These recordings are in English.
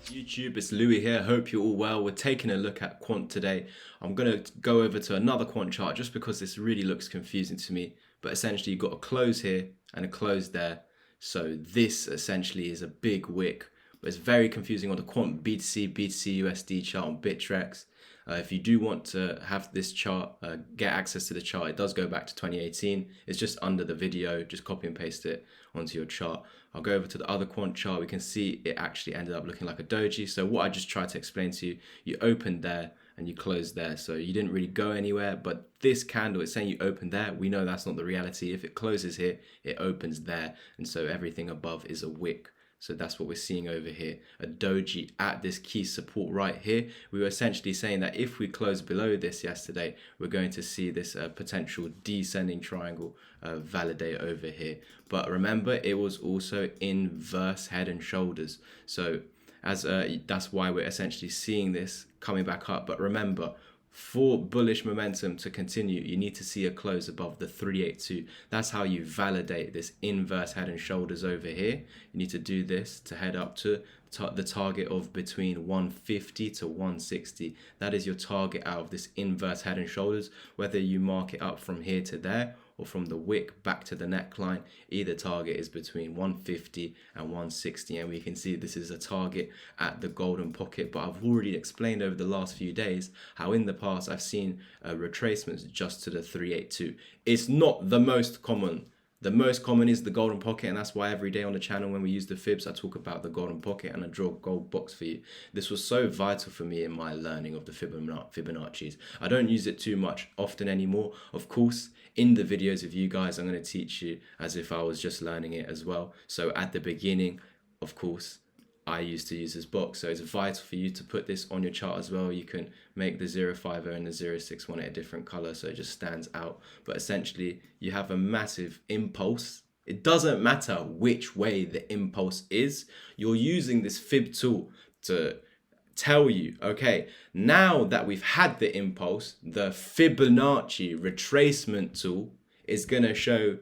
YouTube, it's Louis here. Hope you're all well. We're taking a look at Quant today. I'm going to go over to another Quant chart just because this really looks confusing to me. But essentially, you've got a close here and a close there. So this essentially is a big wick. But it's very confusing on the Quant BTCUSD chart on BITTREX. If you do want to have this chart, get access to the chart, it does go back to 2018. It's just under the video. Just copy and paste it onto your chart. I'll go over to the other Quant chart. We can see it actually ended up looking like a doji. So what I just tried to explain to you, you opened there and you closed there. So you didn't really go anywhere, but this candle, it's saying you opened there. We know that's not the reality. If it closes here, it opens there. And so everything above is a wick. So that's what we're seeing over here, a doji at this key support right here. We were essentially saying that if we close below this yesterday, we're going to see this potential descending triangle validate over here. But remember, it was also inverse head and shoulders. So that's why we're essentially seeing this coming back up. But remember, for bullish momentum to continue, you need to see a close above the 382. That's how you validate this inverse head and shoulders over here. You need to do this to head up to the target of between 150 to 160. That is your target out of this inverse head and shoulders, whether you mark it up from here to there or from the wick back to the neckline. Either target is between 150 and 160, and we can see this is a target at the golden pocket. But I've already explained over the last few days how in the past I've seen retracements just to the 382. It's not the most common. The most common is the golden pocket, and that's why every day on the channel when we use the fibs, I talk about the golden pocket and I draw a gold box for you. This was so vital for me in my learning of the Fibonacci's. I don't use it too much often anymore. Of course, in the videos of you guys, I'm going to teach you as if I was just learning it as well. So at the beginning, of course, I used to use this box. So it's vital for you to put this on your chart as well. You can make the 050 and the 061 a different color so it just stands out. But essentially, you have a massive impulse. It doesn't matter which way the impulse is. You're using this fib tool to tell you, okay, now that we've had the impulse, the Fibonacci retracement tool is going to show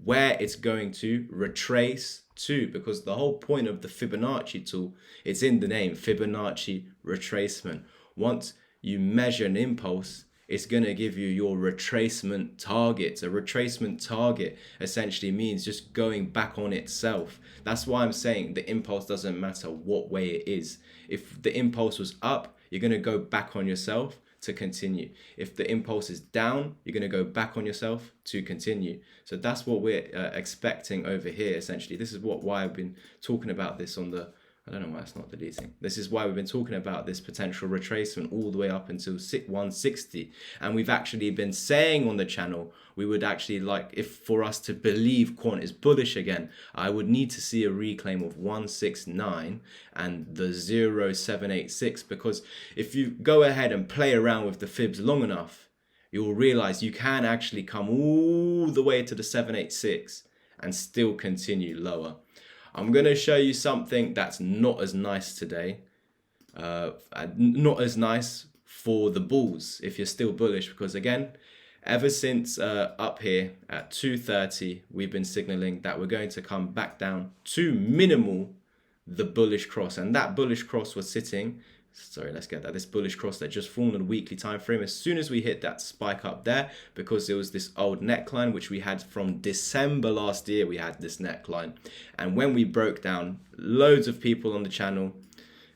where it's going to retrace to, because the whole point of the Fibonacci tool, it's in the name, Fibonacci retracement. Once you measure an impulse, it's going to give you your retracement target. A retracement target essentially means just going back on itself. That's why I'm saying the impulse doesn't matter what way it is. If the impulse was up, you're going to go back on yourself to continue. If the impulse is down, you're going to go back on yourself to continue. So that's what we're expecting over here. Essentially, this is why I've been talking about this on the, I don't know why it's not deleting. This is why we've been talking about this potential retracement all the way up until 160. And we've actually been saying on the channel, we would actually like, if for us to believe Quant is bullish again, I would need to see a reclaim of 169 and the 0786, because if you go ahead and play around with the fibs long enough, you'll realize you can actually come all the way to the 786 and still continue lower. I'm going to show you something that's not as nice today. Not as nice for the bulls if you're still bullish, because again, ever since up here at 230, we've been signaling that we're going to come back down to minimal the bullish cross. And that bullish cross was sitting, sorry, let's get that, this bullish cross that just formed on a weekly time frame. As soon as we hit that spike up there, because there was this old neckline which we had from December last year, we had this neckline, and when we broke down, loads of people on the channel,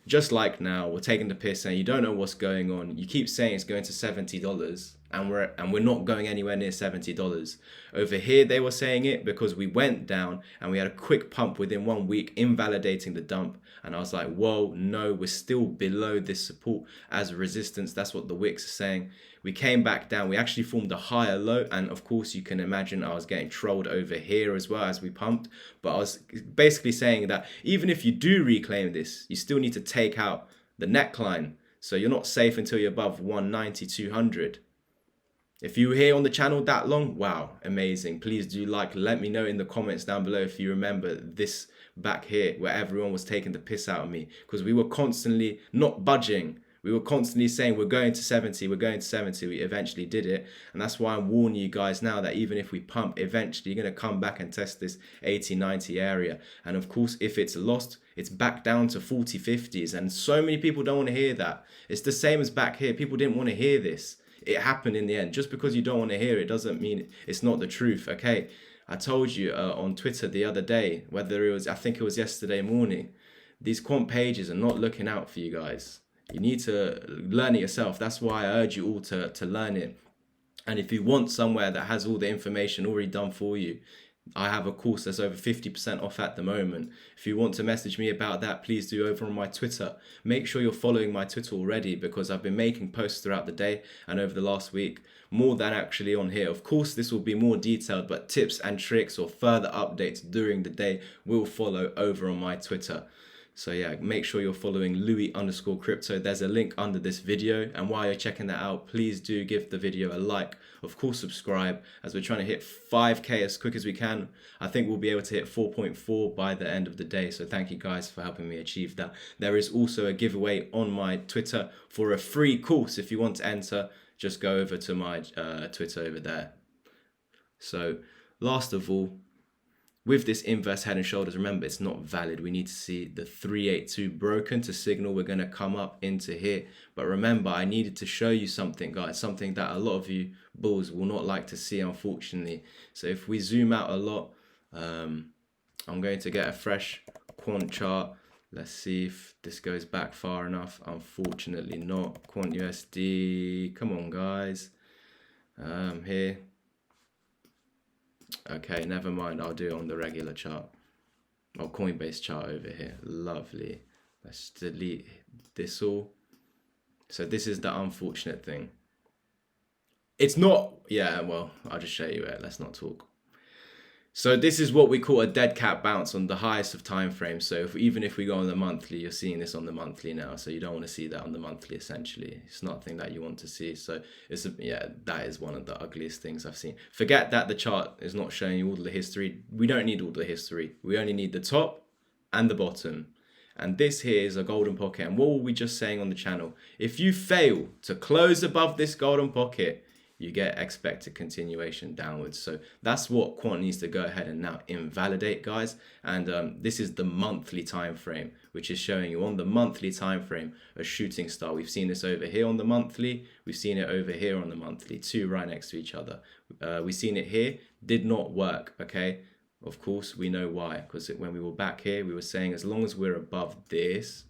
just like now, we're taking the piss saying you don't know what's going on. You keep saying it's going to $70 and we're not going anywhere near $70. Over here they were saying it because we went down and we had a quick pump within 1 week, invalidating the dump. And I was like, whoa, no, we're still below this support as a resistance. That's what the wicks are saying. We came back down. We actually formed a higher low. And of course, you can imagine I was getting trolled over here as well as we pumped. But I was basically saying that even if you do reclaim this, you still need to take out the neckline. So you're not safe until you're above 190, 200. If you were here on the channel that long, wow, amazing. Please do let me know in the comments down below if you remember this back here where everyone was taking the piss out of me, because we were constantly not budging. We were constantly saying we're going to 70, we're going to 70. We eventually did it. And that's why I'm warning you guys now that even if we pump, eventually you're going to come back and test this 80, 90 area. And of course, if it's lost it's back down to 40, 50s. And so many people don't want to hear that. It's the same as back here. People didn't want to hear this. It happened in the end. Just because you don't want to hear it doesn't mean it's not the truth, okay? I told you on Twitter the other day, whether it was, I think it was yesterday morning, these quant pages are not looking out for you guys. You need to learn it yourself. That's why I urge you all to learn it. And if you want somewhere that has all the information already done for you, I have a course that's over 50% off at the moment. If you want to message me about that, please do over on my Twitter. Make sure you're following my Twitter already, because I've been making posts throughout the day and over the last week, more than actually on here. Of course, this will be more detailed, but tips and tricks or further updates during the day will follow over on my Twitter. So yeah, make sure you're following Louis_crypto. There's a link under this video. And while you're checking that out, please do give the video a like. Of course, subscribe, as we're trying to hit 5K as quick as we can. I think we'll be able to hit 4.4 by the end of the day. So thank you guys for helping me achieve that. There is also a giveaway on my Twitter for a free course. If you want to enter, just go over to my Twitter over there. So last of all, with this inverse head and shoulders, remember, it's not valid. We need to see the 382 broken to signal we're going to come up into here. But remember, I needed to show you something, guys, something that a lot of you bulls will not like to see, unfortunately. So if we zoom out a lot, I'm going to get a fresh quant chart. Let's see if this goes back far enough. Unfortunately not. QuantUSD, come on, guys. Here. Okay, never mind. I'll do it on the regular chart. Or Coinbase chart over here. Lovely. Let's delete this all. So this is the unfortunate thing. It's not, yeah, well, I'll just show you it. Let's not talk. So this is what we call a dead cat bounce on the highest of time frames. So even if we go on the monthly, you're seeing this on the monthly now. So you don't want to see that on the monthly, essentially. It's nothing that you want to see. So it's yeah, that is one of the ugliest things I've seen. Forget that the chart is not showing you all the history. We don't need all the history. We only need the top and the bottom. And this here is a golden pocket. And what were we just saying on the channel? If you fail to close above this golden pocket, you get expected continuation downwards. So that's what Quant needs to go ahead and now invalidate, guys. And this is the monthly time frame, which is showing you on the monthly time frame a shooting star. We've seen this over here on the monthly. We've seen it over here on the monthly, two right next to each other. We've seen it here, did not work, okay? Of course, we know why, because when we were back here, we were saying as long as we're above this,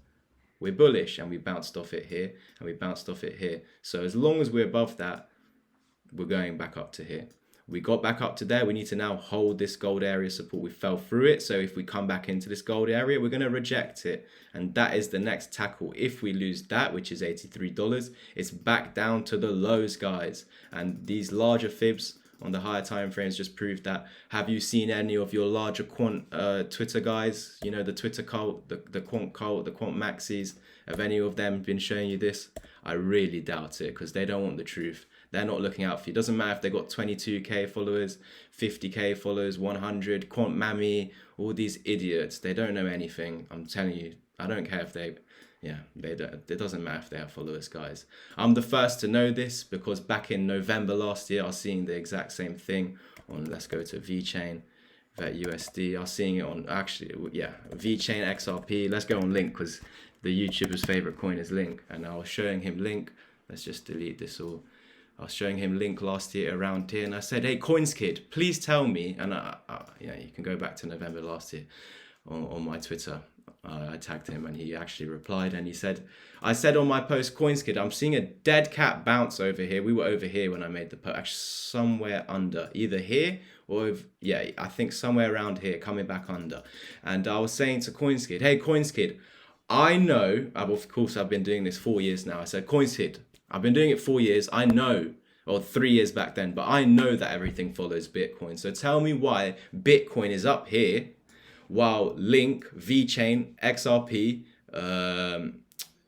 we're bullish, and we bounced off it here, and we bounced off it here. So as long as we're above that, we're going back up to here. We got back up to there. We need to now hold this gold area support. We fell through it. So if we come back into this gold area, we're going to reject it. And that is the next tackle. If we lose that, which is $83, it's back down to the lows, guys. And these larger fibs on the higher time frames just prove that. Have you seen any of your larger quant Twitter guys? You know, the Twitter cult, the quant cult, the quant maxis. Have any of them been showing you this? I really doubt it, because they don't want the truth. They're not looking out for you. It doesn't matter if they've got 22K followers, 50K followers, 100, Quant Mammy, all these idiots. They don't know anything. I'm telling you, I don't care if they, yeah, they don't. It doesn't matter if they have followers, guys. I'm the first to know this, because back in November last year, I was seeing the exact same thing on, let's go to VeChain, BTCUSD. I was seeing it on, actually, yeah, VeChain XRP. Let's go on Link, because the YouTuber's favorite coin is Link. And I was showing him Link. Let's just delete this all. I was showing him Link last year around here, and I said, hey, Coins Kid, please tell me. And yeah, you can go back to November last year on my Twitter. I tagged him, and he actually replied, and he said, I said on my post, Coins Kid, I'm seeing a dead cat bounce over here. We were over here when I made the post, actually somewhere under, either here or, yeah, I think somewhere around here, coming back under. And I was saying to Coins Kid, hey, Coins Kid, I know, of course, I've been doing this 4 years now. I said, Coins Kid, I've been doing it 4 years. I know, or 3 years back then, but I know that everything follows Bitcoin. So tell me why Bitcoin is up here while Link, VeChain, XRP,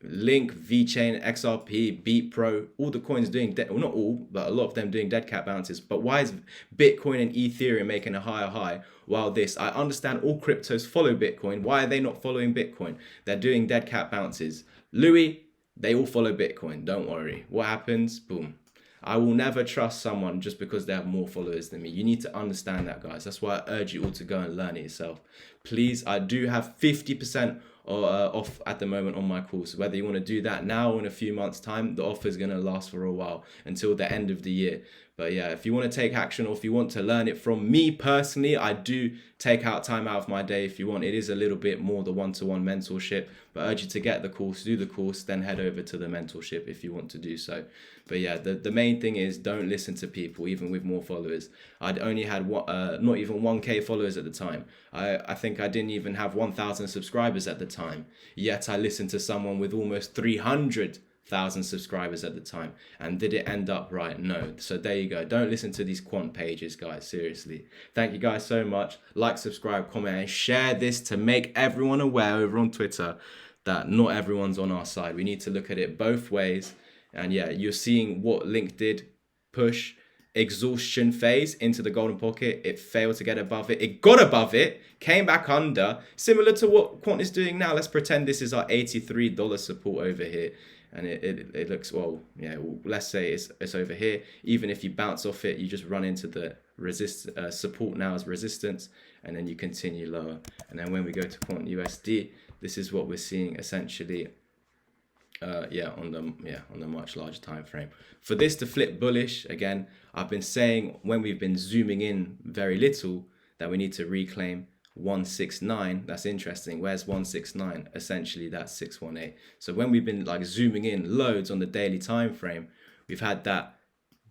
Link, VeChain, XRP, BeatPro, all the coins doing, well, not all, but a lot of them doing dead cat bounces. But why is Bitcoin and Ethereum making a higher high while this? I understand all cryptos follow Bitcoin. Why are they not following Bitcoin? They're doing dead cat bounces. Louis, they all follow Bitcoin. Don't worry. What happens? Boom. I will never trust someone just because they have more followers than me. You need to understand that, guys. That's why I urge you all to go and learn it yourself. Please, I do have 50% off at the moment on my course. Whether you want to do that now or in a few months' time, the offer is going to last for a while until the end of the year. But yeah, if you want to take action or if you want to learn it from me personally, I do take out time out of my day if you want. It is a little bit more the one-to-one mentorship, but I urge you to get the course, do the course, then head over to the mentorship if you want to do so. But yeah, the main thing is don't listen to people, even with more followers. I'd only had not even 1K followers at the time. I think I didn't even have 1,000 subscribers at the time. Yet I listened to someone with almost 300,000 subscribers at the time. And did it end up right? No. So there you go. Don't listen to these quant pages, guys. Seriously. Thank you guys so much. Like, subscribe, comment, and share this to make everyone aware over on Twitter that not everyone's on our side. We need to look at it both ways. And yeah, you're seeing what Link did, push exhaustion phase into the golden pocket. It failed to get above it. It got above it, came back under, similar to what Quant is doing now. Let's pretend this is our $83 support over here. And it looks, well, yeah, let's say it's over here. Even if you bounce off it, you just run into the support now as resistance, and then you continue lower. And then when we go to Quant USD, this is what we're seeing essentially. On the much larger time frame. For this to flip bullish again, I've been saying when we've been zooming in very little that we need to reclaim 169. That's interesting. Where's 169? Essentially that's 618. So when we've been like zooming in loads on the daily time frame, we've had that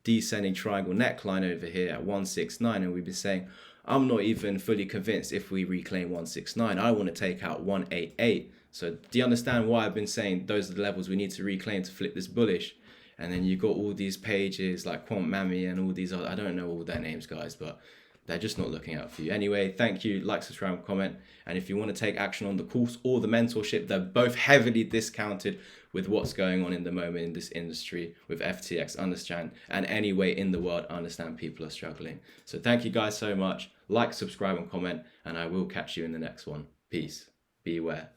descending triangle neckline over here at 169, and we've been saying I'm not even fully convinced if we reclaim 169. I want to take out 188. So do you understand why I've been saying those are the levels we need to reclaim to flip this bullish? And then you got all these pages like Quant Mammy and all these other, I don't know all their names, guys, but they're just not looking out for you. Anyway, thank you. Like, subscribe, comment. And if you want to take action on the course or the mentorship, they're both heavily discounted with what's going on in the moment in this industry with FTX. Understand, and anyway in the world, understand people are struggling. So thank you guys so much. Like, subscribe, and comment, and I will catch you in the next one. Peace. Beware.